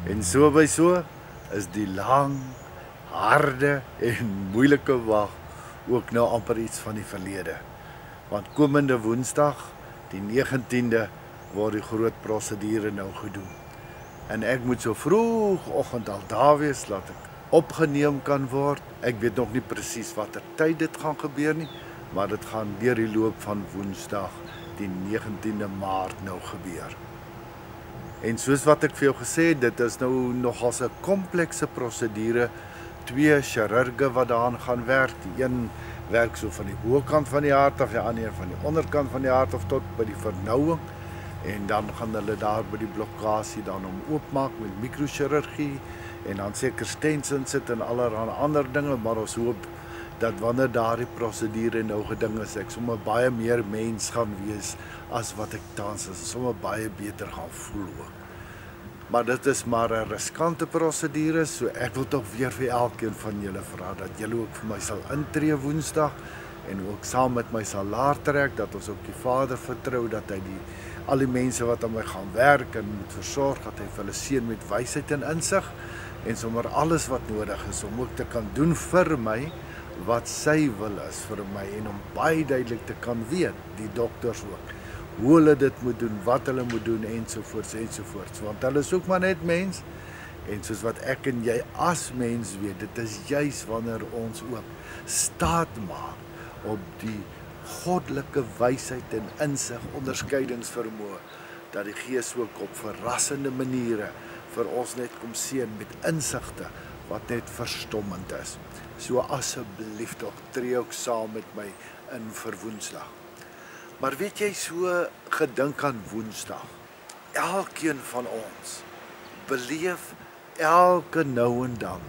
En so by so is die lang, harde en moeilike wag ook nou amper iets van die verlede. Want komende Woensdag, die 19de, word die groot prosedure nou gedoen. En ek moet so vroegoggend al daar wees, laat ek opgeneem kan word. Ek weet nog nie presies watter tyd dit gaan gebeur nie, maar dit gaan deur die loop van Woensdag, die 19de Maart nou gebeur. En soos wat ek vir jou gesê het, dit is nou nogals 'n komplekse prosedure. 2 chirurge wat daaraan gaan werk. Die een werk so van die bokant van die hart af, die ander van die onderkant van die hart af tot by die vernouing. En dan gaan hulle daar by die blokkasie dan oopmaak met mikrochirurgie en dan seker stents insit en allerlei ander dinge, maar ons hoop dat wanneer daardie prosedure nou geding is, ek sommer baie meer mens gaan wees as wat ek tans is, sommer baie beter gaan voel ook. Maar dit is maar 'n riskante prosedure, so ek wil tog weer vir elkeen van julle vra dat julle ook vir my sal intree Woensdag en ook saam met my sal laar trek, dat ons ook die Vader vertrou dat hy al die mense wat aan my gaan werk en moet versorg, dat hy vir hulle seën met wysheid en insig en sommer alles wat nodig is om ook te kan doen vir my wat sy wil is vir my en om baie duidelik te kan weet, die dokters ook, hoe hulle dit moet doen, wat hulle moet doen ensovoorts, want hulle is ook maar net mens en soos wat ek en jy as mens weet, dit is juis wanneer ons ook staat maak op die goddelike wysheid en insig, onderskeidingsvermoë, dat die Gees ook op verrassende maniere vir ons net kom seën met insigte wat net verstommend is. So asseblief tog, tree ook saam met my in vir Woensdag. Maar weet jy, so gedink aan Woensdag, elkeen van ons beleef elke nou en dan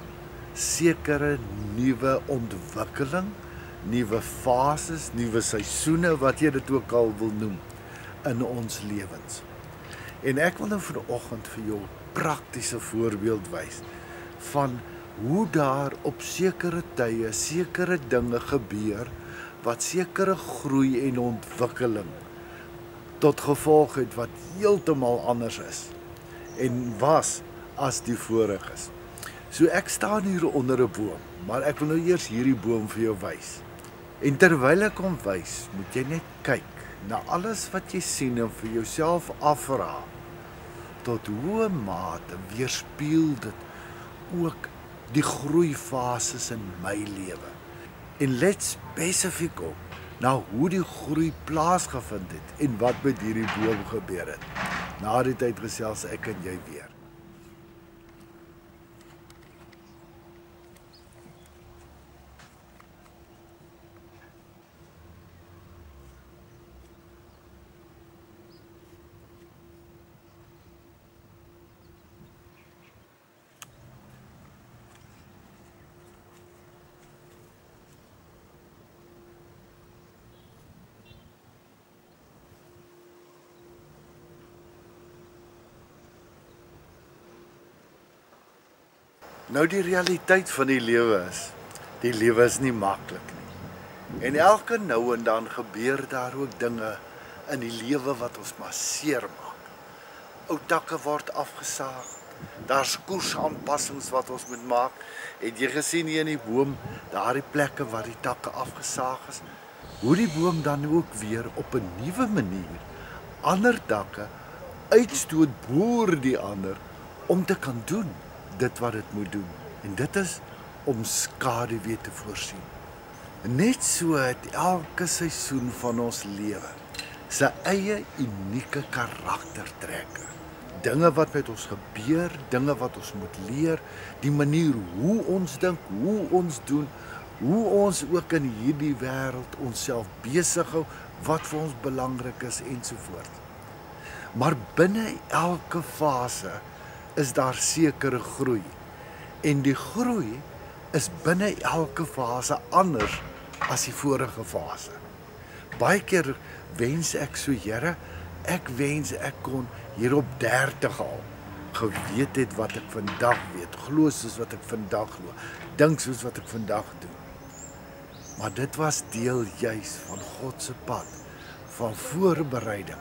sekere nuwe ontwikkeling, nuwe fases, nuwe seisoene, wat jy dit ook al wil noem, in ons lewens. En ek wil nou vanoggend vir jou 'n praktiese voorbeeld wys van hoe daar op sekere tye sekere dinge gebeur wat sekere groei en ontwikkeling tot gevolg het wat heeltemal anders is en was as die voriges. So ek staan hier onder 'n boom, maar ek wil nou eers hierdie boom vir jou wys. En terwyl ek hom wys, moet jy net kyk na alles wat jy sien en vir jouself afvra, tot hoe mate weerspieël dit ook die groeifases in my lewe. En let spesifiek op na hoe die groei plaasgevind het en wat met hierdie boom gebeur het. Na die tyd gesels ek en jy weer. Nou die realiteit van die lewe is nie maklik nie. En elke nou en dan gebeur daar ook dinge in die lewe wat ons maar seer maak. Ou takke word afgesaag, daar's koersaanpassings wat ons moet maak. Het jy gesien hier in die boom, daardie plekke waar die takke afgesaag is, hoe die boom dan ook weer op 'n nuwe manier ander takke uitstoot boor die ander om te kan doen dit wat dit moet doen. En dit is om skaduwee te voorsien. Net so het elke seisoen van ons lewe sy eie unieke karaktertrekke. Dinge wat met ons gebeur, dinge wat ons moet leer, die manier hoe ons dink, hoe ons doen, hoe ons ook in hierdie wêreld onsself besig hou, wat vir ons belangrik is ensovoorts. Maar binne elke fase is daar sekere groei. En die groei is binne elke fase anders as die vorige fase. Baie keer wens ek so, Here, ek wens ek kon hier op 30 al geweet het wat ek vandag weet, glo soos wat ek vandag glo, dink soos wat ek vandag doen. Maar dit was deel juis van God se pad, van voorbereiding,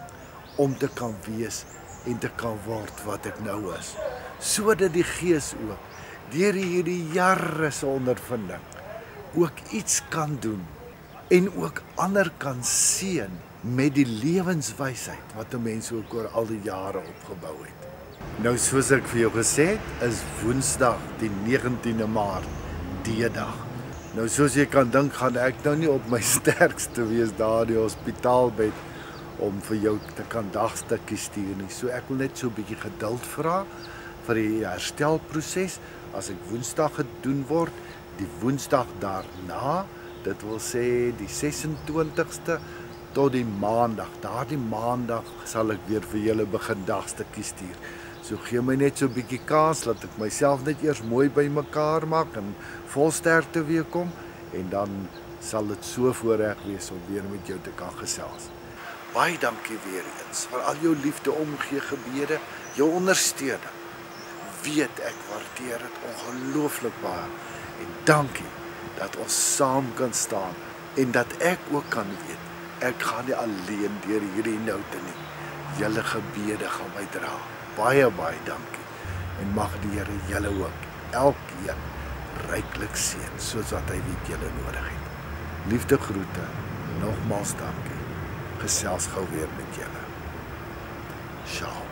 om te kan wees en te kan word wat ek nou is. sodat die Gees ook deur hierdie jare se ondervinding ook iets kan doen en ook ander kan seën met die lewenswysheid wat 'n mens ook oor al die jare opgebou het. Nou soos ek vir jou gesê het, is Woensdag die 19de Maart D-dag. Nou soos jy kan dink, gaan ek nou nie op my sterkste wees daar in die hospitaalbed om vir jou te kan dagstukkies stuur nie. So ek wil net so 'n bietjie geduld vra vir die herstelproses. As ek Woensdag gedoen word, die Woensdag daarna, dit wil sê die 26ste tot die Maandag. Daardie Maandag sal ek weer vir julle begin dagstukkies stuur. So gee my net so 'n bietjie kans, laat ek myself net eers mooi bymekaar maak en vol sterkte weer kom en dan sal dit so voorreg wees om weer met jou te kan gesels. Baie dankie weer eens vir al jou liefde, omgee, gebede, jou ondersteuning. Weet ek waardeer dit ongelooflik baie en dankie dat ons saam kan staan en dat ek ook kan weet ek gaan nie alleen deur hierdie noute nie. Julle gebede gaan my dra. Baie dankie en mag die Here julle ook elkeen ryklik seën soos wat hy weet julle nodig het. Liefde groete, nogmaals dankie. Gesels gou weer met julle. Shalom.